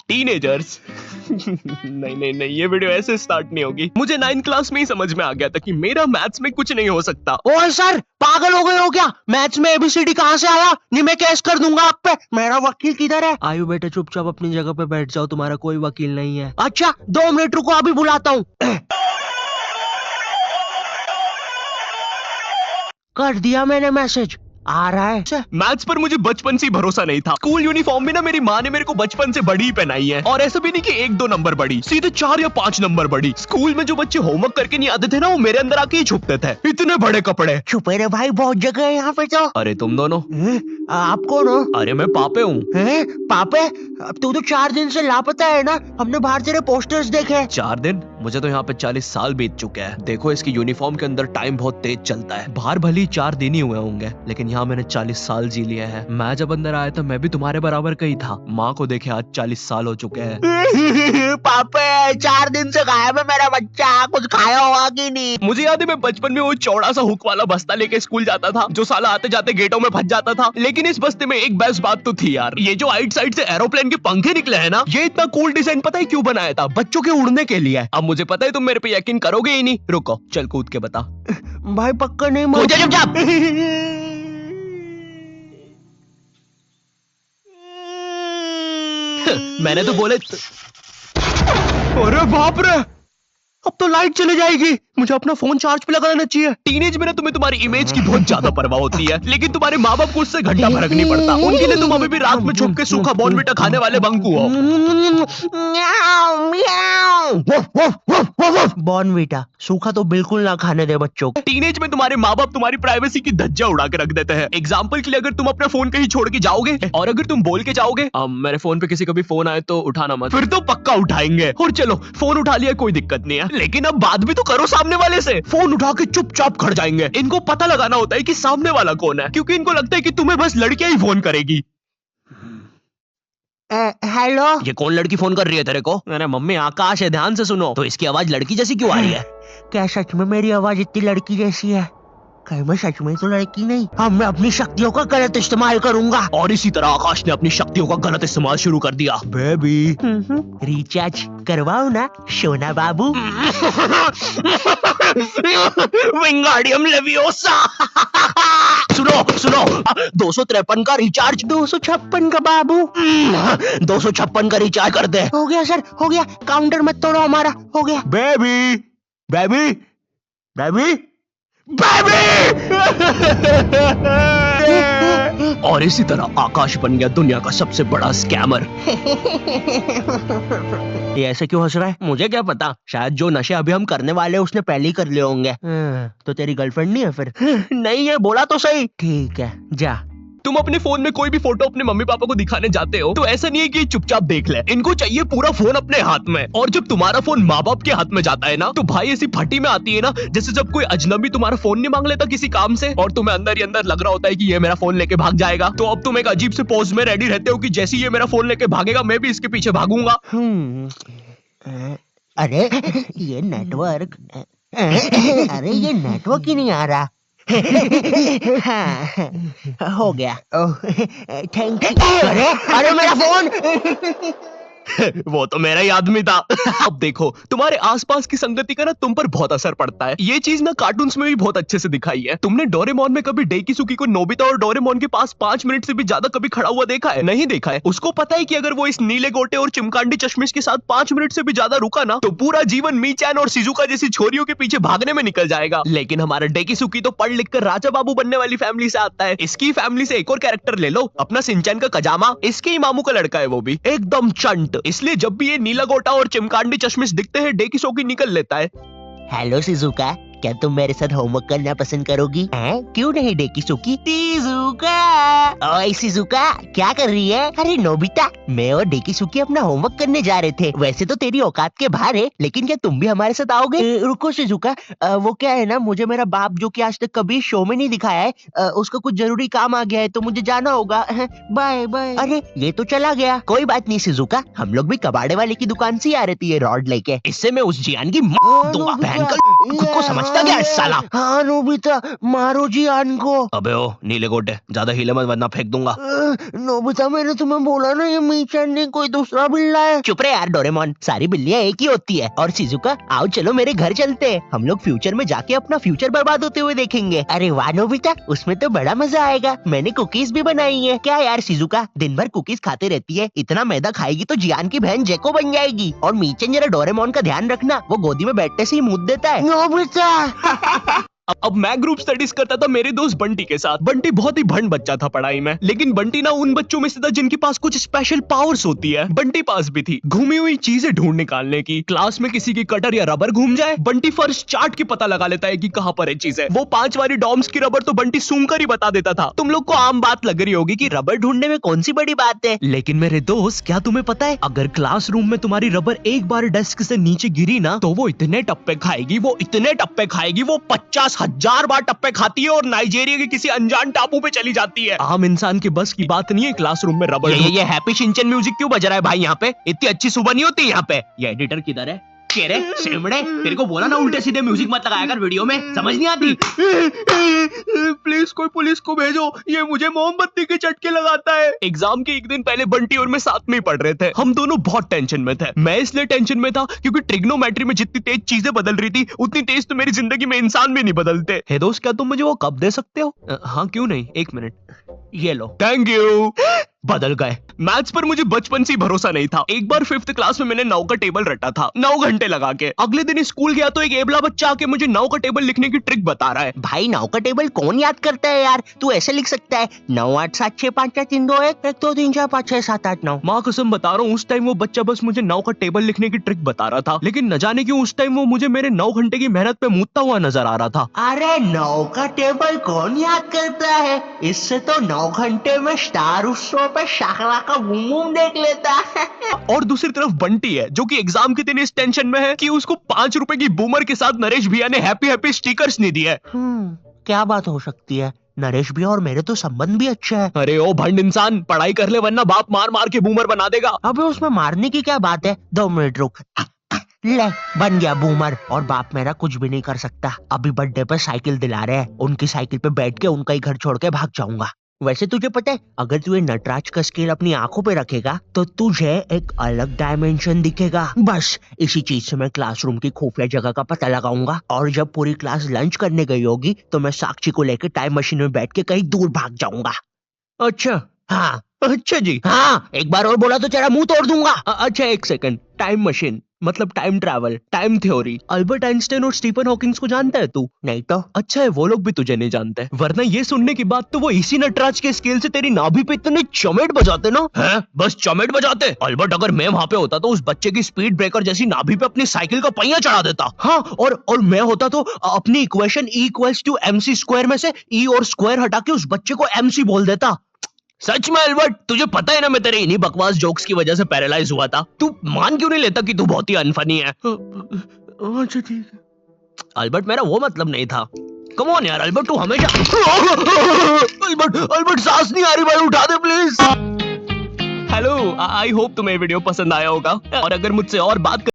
Teenagers. नहीं नहीं नहीं, ये वीडियो ऐसे स्टार्ट नहीं होगी। मुझे 9th क्लास में ही समझ में आ गया था कि मेरा मैथ्स में कुछ नहीं हो सकता। ओए सर, पागल हो गए हो क्या? मैथ्स में एबीसीडी कहाँ से आया? नहीं, मैं केस कर दूंगा आप पे। मेरा वकील किधर है? आयु बेटे, चुपचाप अपनी जगह पे बैठ जाओ, तुम्हारा कोई वकील नहीं है। अच्छा, 2 मिनट रुको, अभी बुलाता हूँ। कर दिया मैंने मैसेज, आ रहा है। मैथ्स पर मुझे बचपन से ही भरोसा नहीं था। स्कूल यूनिफॉर्म में ना मेरी माँ ने मेरे को बचपन से बड़ी पहनाई है, और ऐसा भी नहीं कि 1-2 नंबर बड़ी, सीधे 4 या 5 नंबर बड़ी। स्कूल में जो बच्चे होमवर्क करके नहीं आते थे ना, वो मेरे अंदर आके ही छुपते थे। इतने बड़े कपड़े। छुपे रे भाई, बहुत जगह है यहाँ पे तो। अरे तुम दोनों? आप कौन हो? अरे मैं पापे हूँ। पापे? अब तू तो 4 दिन से लापता है ना, हमने बाहर तेरे पोस्टर्स देखे। 4 दिन? मुझे तो यहाँ पे 40 साल बीत चुके हैं। देखो, इसकी यूनिफॉर्म के अंदर टाइम बहुत तेज चलता है। बाहर भले ही 4 दिन ही हुए होंगे, लेकिन यहाँ मैंने 40 साल जी लिए हैं। मैं जब अंदर आया था, मैं भी तुम्हारे बराबर का ही था। माँ को देखे आज 40 साल हो चुके हैं। पापे, 4 दिन से गायब है मेरा बच्चा, कुछ खाया होगा कि नहीं? मुझे याद है, मैं बचपन में वो चौड़ा सा हुक वाला बस्ता लेके स्कूल जाता था, जो साला आते जाते गेटों में फंस जाता था। लेकिन इस बस्ते में एक बेस्ट बात तो थी यार, ये जो आइट साइड से एरोप्लेन के पंखे निकले हैं ना, ये इतना कूल डिजाइन पता है क्यों बनाया था? बच्चों के उड़ने के लिए। अब मुझे पता है तुम मेरे पे यकीन करोगे ही नहीं। रुको, चल कूद के बता। भाई पक्का नहीं, मुझे चुपचाप। मैंने तो बोले। अरे बाप रे, अब तो लाइट चली जाएगी। मुझे अपना फोन चार्ज पे लगाना चाहिए। टीनेज में ना तुम्हें तुम्हारी इमेज की बहुत ज्यादा परवाह होती है, लेकिन तुम्हारे माँ बाप को उससे घंटा फर्क नहीं पड़ता। उनके लिए तुम अभी भी रात में छुप के सूखा बॉर्नविटा खाने वाले बंकू हो। बॉर्नविटा सूखा तो बिल्कुल ना खाने दे बच्चों को। टीनेज में तुम्हारे माँ बाप तुम्हारी प्राइवेसी की धज्जियां उड़ा के रख देते हैं। एग्जाम्पल के लिए, अगर तुम अपना फोन कहीं छोड़ के जाओगे और अगर तुम बोल के जाओगे मेरे फोन पे किसी का भी फोन आए तो उठाना मत, फिर तो पक्का उठाएंगे। और चलो, फोन उठा लिया, कोई दिक्कत नहीं है, लेकिन अब बात भी तो करो सामने वाले से। फोन उठा के चुपचाप खड़ जाएंगे। इनको पता लगाना होता है कि सामने वाला कौन है, क्योंकि इनको लगता है कि तुम्हें बस लड़कियां ही फोन करेगी। हेलो, ये कौन लड़की फोन कर रही है तेरे को? अरे मम्मी, आकाश है, ध्यान से सुनो। तो इसकी आवाज लड़की जैसी क्यों आ रही है? क्या सच में मेरी आवाज इतनी लड़की जैसी है? कहीं मैं सच में तो लड़की नहीं? अब मैं अपनी शक्तियों का गलत इस्तेमाल करूंगा। और इसी तरह आकाश ने अपनी शक्तियों का गलत इस्तेमाल शुरू कर दिया। बेबी, रिचार्ज करवाओ ना सोना बाबू। Wingardium leviosa. सुनो सुनो, 253 का रिचार्ज। 256 का बाबू। 256 का रिचार्ज कर दे। हो गया सर, हो गया। काउंटर मत तोड़ो हमारा, हो गया। बेबी बेबी बेबी और इसी तरह आकाश बन गया दुनिया का सबसे बड़ा स्कैमर। ये ऐसे क्यों हंस रहा है? मुझे क्या पता, शायद जो नशे अभी हम करने वाले हैं उसने पहले ही कर लिए होंगे। तो तेरी गर्लफ्रेंड नहीं है फिर? नहीं है, बोला तो सही। ठीक है, जा। तुम अपने फोन में कोई भी फोटो अपने मम्मी पापा को दिखाने जाते हो तो ऐसा नहीं है कि चुपचाप देख ले, इनको चाहिए पूरा फोन अपने हाथ में। और जब तुम्हारा फोन माँ बाप के हाथ में जाता है ना, तो भाई ऐसी फटी में आती है ना, जैसे जब कोई अजनबी तुम्हारा फोन नहीं मांग लेता किसी काम से, और तुम्हें अंदर ही अंदर लग रहा होता है कि ये मेरा फोन लेके भाग जाएगा। तो अब तुम एक अजीब से पोज में रेडी रहते हो कि जैसे ये मेरा फोन लेके भागेगा, मैं भी इसके पीछे भागूंगा। अरे ये नेटवर्क, अरे ये नेटवर्क ही नहीं आ रहा। हाँ, हो गया। Thank you. अरे मेरा फोन। वो तो मेरा ही आदमी था। अब देखो, तुम्हारे आसपास की संगति का ना तुम पर बहुत असर पड़ता है। ये चीज ना कार्टून्स में भी बहुत अच्छे से दिखाई है। तुमने डोरेमोन में कभी डेकिसुकी को नोबिता और डोरेमोन के पास 5 मिनट से भी ज्यादा कभी खड़ा हुआ देखा है? नहीं देखा है। उसको पता है कि अगर वो इस नीले गोटे और चिमकांडी चश्मिश के साथ 5 मिनट से भी ज्यादा रुका ना, तो पूरा जीवन मी-चैन और शिजुका जैसी छोरियों के पीछे भागने में निकल जाएगा। लेकिन हमारा डेकिसुकी तो पढ़ लिख कर राजा बाबू बनने वाली फैमिली से आता है। इसकी फैमिली से एक और कैरेक्टर ले लो, अपना सिंचैन का कजामा। इसके ही मामू का लड़का है, वो भी एकदम चंट। इसलिए जब भी ये नीला गोटा और चिमकांडी चश्मिश दिखते हैं, डेकिसुकी निकल लेता है। हेलो शिजुका, क्या तुम मेरे साथ होमवर्क करना पसंद करोगी? क्यों नहीं डेकिसुकी? ओए शिजुका, क्या कर रही है? अरे नोबिता, मैं और डेकिसुकी अपना होमवर्क करने जा रहे थे। वैसे तो तेरी औकात के बाहर है, लेकिन क्या तुम भी हमारे साथ आओगे? रुको शिजुका, वो क्या है ना, मुझे मेरा बाप जो कि आज तक कभी शो में नहीं दिखाया है, उसका कुछ जरूरी काम आ गया है, तो मुझे जाना होगा। Bye bye. अरे ये तो चला गया। कोई बात नहीं शिजुका, हम लोग भी कबाड़े वाले की दुकान से ही आ रहे थे ये रॉड लेके। इससे मैं उस जियान की दूंगा। खुद को समझता क्या है साला? हाँ नोबिता, मारो जियान को। अबे ओ नीले गोटे, ज्यादा हिले मत वरना फेंक दूंगा। नोबिता, मैंने तुम्हें बोला ना ये मीचन नहीं कोई दूसरा बिल्ला है। चुप रहे यार डोरेमोन, सारी बिल्लियां एक ही होती है। और शिजुका, आओ चलो मेरे घर चलते हैं, हम लोग फ्यूचर में जाके अपना फ्यूचर बर्बाद होते हुए देखेंगे। अरे वाह नोबिता, उसमें तो बड़ा मजा आएगा। मैंने कुकीज भी बनाई है। क्या यार शिजुका, दिन भर कुकीज खाते रहती है, इतना मैदा खाएगी तो जियान की बहन जेको बन जाएगी। और मीचन जरा डोरेमोन का ध्यान रखना, वो गोदी में बैठने से ही मुंह देता है। नोबिता अब मैं ग्रुप स्टडीज करता था मेरे दोस्त बंटी के साथ। बंटी बहुत ही भंड बच्चा था पढ़ाई में, लेकिन बंटी ना उन बच्चों में से था जिनके पास कुछ स्पेशल पावर्स होती है। बंटी पास भी थी घूमी हुई चीजें ढूंढ निकालने की। क्लास में किसी की कटर या रबर घूम जाए, बंटी फर्श चाट के पता लगा लेता है कि कहां पर है चीजें। वो 5 वाली डॉम्स की रबर तो बंटी सूंघ कर ही बता देता था। तुम लोग को आम बात लग रही होगी कि रबर ढूंढने में कौन सी बड़ी बात है, लेकिन मेरे दोस्त क्या तुम्हें पता है, अगर क्लासरूम में तुम्हारी रबर एक बार डेस्क से नीचे गिरी ना तो वो इतने टप्पे खाएगी, वो इतने टप्पे खाएगी, वो 50,000 बार टप्पे खाती है और नाइजीरिया के किसी अनजान टापू पे चली जाती है। आम इंसान के बस की बात नहीं है क्लासरूम में रबर। ये हैप्पी शिनचैन म्यूजिक क्यों बज रहा है भाई यहाँ पे? इतनी अच्छी सुबह नहीं होती यहाँ पे। ये एडिटर किधर है? तेरे सेमड़े, तेरे को बोला ना उल्टे सीधे म्यूजिक मत लगाया कर वीडियो में, समझ नहीं आती? प्लीज कोई पुलिस को भेजो, ये मुझे मोमबत्ती के चटके लगाता है। एग्जाम के एक दिन पहले बंटी और मैं साथ में ही पढ़ रहे थे। हम दोनों बहुत टेंशन में थे। मैं इसलिए टेंशन में था क्योंकि ट्रिग्नोमेट्री में जितनी तेज चीजें बदल रही थी उतनी तेज तो मेरी जिंदगी में इंसान भी नहीं बदलते। हे दोस्त, क्या तुम मुझे वो कप दे सकते हो? हाँ क्यों नहीं, 1 मिनट, ये लो। Thank you. बदल गए। मैथ्स पर मुझे बचपन से ही भरोसा नहीं था। एक बार 5th क्लास में मैंने 9 का टेबल रटा था, 9 घंटे लगा के। अगले दिन स्कूल गया तो एक एबला बच्चा आके मुझे 9 का टेबल लिखने की ट्रिक बता रहा है। भाई 9 का टेबल कौन याद करता है यार, तू ऐसे लिख सकता है 9 8 7 6 5 4 3 2 1 1 2 3 4 5 6 7 8 9। माँ कसम बता रहा हूँ, उस टाइम वो बच्चा बस मुझे 9 का टेबल लिखने की ट्रिक बता रहा था, लेकिन न जाने क्यों उस टाइम वो मुझे मेरे 9 घंटे की मेहनत पे मूतता हुआ नजर आ रहा था। अरे 9 का टेबल कौन याद करता है, इससे तो 9 घंटे में स्टार उत्सव पे शाकरा का बूम बूम देख लेता है। और दूसरी तरफ बंटी है जो कि एग्जाम के दिन इस टेंशन में है कि उसको 5 रुपए की बूमर के साथ नरेश भैया ने हैप्पी हैप्पी स्टिकर्स नहीं दिए। क्या बात हो सकती है, नरेश भैया और मेरे तो संबंध भी अच्छे हैं। अरे ओ भंड इंसान, पढ़ाई कर ले वरना बाप मार मार के बूमर बना देगा। अबे उसमें मारने की क्या बात है, 2 मिनट रुक। ले बन गया बूमर, और बाप मेरा कुछ भी नहीं कर सकता। अभी बर्थडे पे साइकिल दिला रहे हैं, उनकी साइकिल पे बैठ के उनका ही घर छोड़ के भाग जाऊंगा। वैसे तुझे पता है, अगर तू ये नटराज का स्केल अपनी आंखों पे रखेगा तो तुझे एक अलग डायमेंशन दिखेगा। बस इसी चीज से मैं क्लासरूम की खुफिया जगह का पता लगाऊंगा, और जब पूरी क्लास लंच करने गई होगी तो मैं साक्षी को लेकर टाइम मशीन में बैठ के कहीं दूर भाग जाऊंगा। अच्छा हाँ अच्छा जी, हाँ, एक बार और बोला तो तेरा मुंह तोड़ दूंगा। अच्छा 1 सेकंड, टाइम मशीन मतलब time travel, time theory, Albert Einstein और स्टीफन हॉकिंस को जानता है तू? नहीं तो। अच्छा है वो लोग भी तुझे नहीं जानते, वरना ये सुनने के बाद तो वो इसी नटराज के स्केल से तेरी नाभि पे इतने चमेट बजाते ना। हैं? बस चमेट बजाते? अल्बर्ट अगर मैं वहां पे होता तो उस बच्चे की स्पीड ब्रेकर जैसी नाभि पे अपनी साइकिल का पहिया चढ़ा देता। हाँ, और मैं होता तो अपनी इक्वेशन E=mc² में से E और स्क्वायर हटा के उस बच्चे को MC बोल देता। सच में अल्बर्ट, तुझे पता है ना मैं तेरे इन्हीं बकवास जोक्स की वजह से पैरालाइज हुआ था। तू मान क्यों नहीं लेता कि तू बहुत ही अनफनी है? अच्छा ठीक है अल्बर्ट, मेरा वो मतलब नहीं था। कम ऑन यार अल्बर्ट, तू हमेशा अल्बर्ट सांस नहीं आ रही भाई, उठा दे प्लीज। हेलो, आई होप तुम्हें वीडियो पसंद आया होगा, और अगर मुझसे और बात